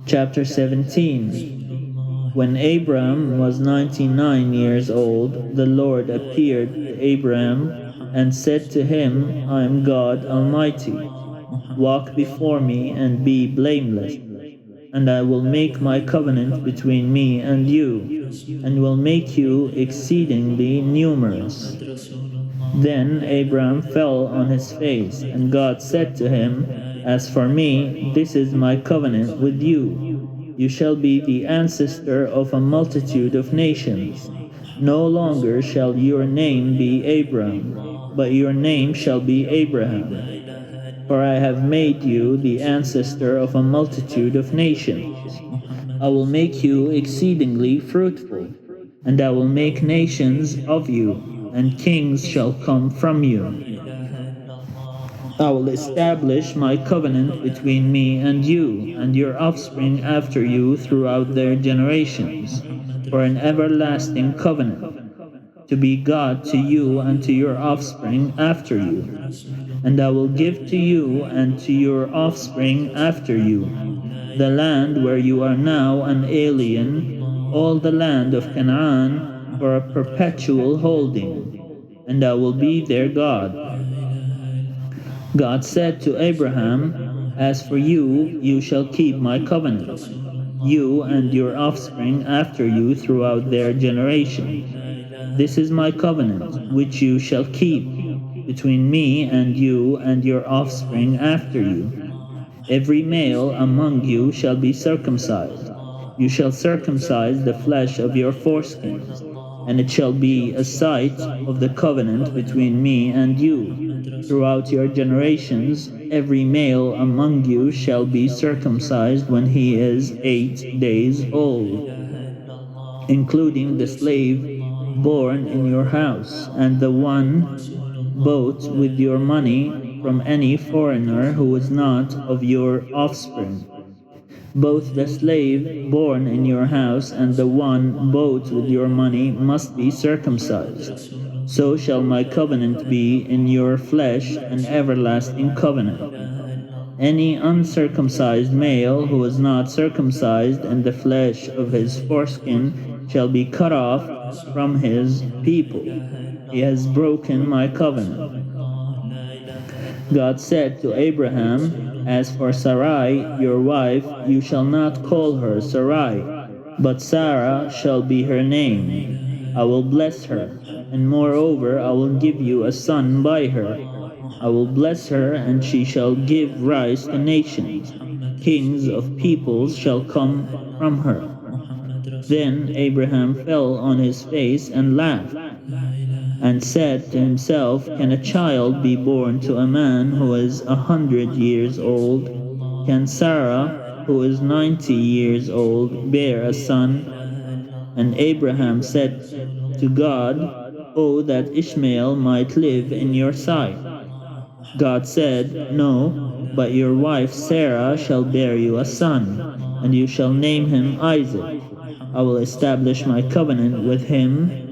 Chapter 17. When Abram was 99 years old, the Lord appeared to Abram and said to him, I am God Almighty. Walk before me and be blameless, and I will make my covenant between me and you, and will make you exceedingly numerous. Then Abram fell on his face, and God said to him, As for me, this is my covenant with you. You shall be the ancestor of a multitude of nations. No longer shall your name be Abram, but your name shall be Abraham. For I have made you the ancestor of a multitude of nations. I will make you exceedingly fruitful, and I will make nations of you, and kings shall come from you. I will establish my covenant between me and you, and your offspring after you throughout their generations, for an everlasting covenant, to be God to you and to your offspring after you. And I will give to you and to your offspring after you the land where you are now an alien, all the land of Canaan, for a perpetual holding, and I will be their God. God said to Abraham, As for you, you shall keep my covenant, you and your offspring after you throughout their generations. This is my covenant, which you shall keep between me and you and your offspring after you. Every male among you shall be circumcised. You shall circumcise the flesh of your foreskins, and it shall be a sight of the covenant between me and you. Throughout your generations, every male among you shall be circumcised when he is 8 days old, including the slave born in your house, and the one bought with your money from any foreigner who is not of your offspring. Both the slave born in your house and the one bought with your money must be circumcised. So shall my covenant be in your flesh, an everlasting covenant. Any uncircumcised male who is not circumcised in the flesh of his foreskin shall be cut off from his people. He has broken my covenant. God said to Abraham, As for Sarai, your wife, you shall not call her Sarai, but Sarah shall be her name. I will bless her, and moreover I will give you a son by her. I will bless her, and she shall give rise to nations. Kings of peoples shall come from her. Then Abraham fell on his face and laughed, and said to himself, Can a child be born to a man who is 100 years old? Can Sarah, who is 90 years old, bear a son? And Abraham said to God, Oh, that Ishmael might live in your sight. God said, No, but your wife Sarah shall bear you a son, and you shall name him Isaac. I will establish my covenant with him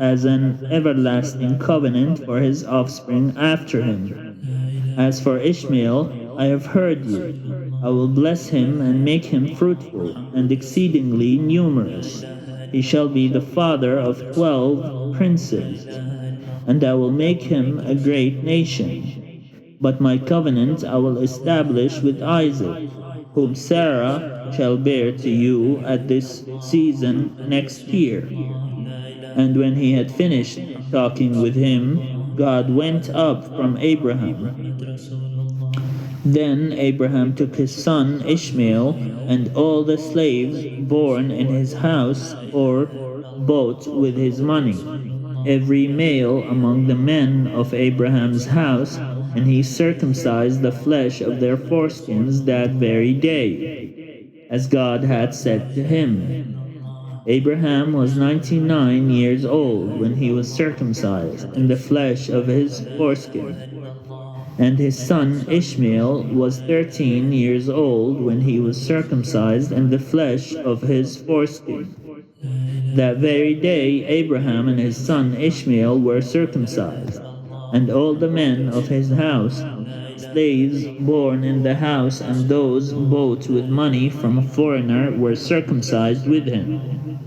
as an everlasting covenant for his offspring after him. As for Ishmael, I have heard you. I will bless him and make him fruitful and exceedingly numerous. He shall be the father of 12 princes, and I will make him a great nation. But my covenant I will establish with Isaac, whom Sarah shall bear to you at this season next year. And when he had finished talking with him, God went up from Abraham. Then Abraham took his son Ishmael and all the slaves born in his house or bought with his money, every male among the men of Abraham's house, and he circumcised the flesh of their foreskins that very day, as God had said to him. Abraham was 99 years old when he was circumcised in the flesh of his foreskin, and his son Ishmael was 13 years old when he was circumcised in the flesh of his foreskin. That very day Abraham and his son Ishmael were circumcised, and all the men of his house slaves born in the house and those bought with money from a foreigner were circumcised with him.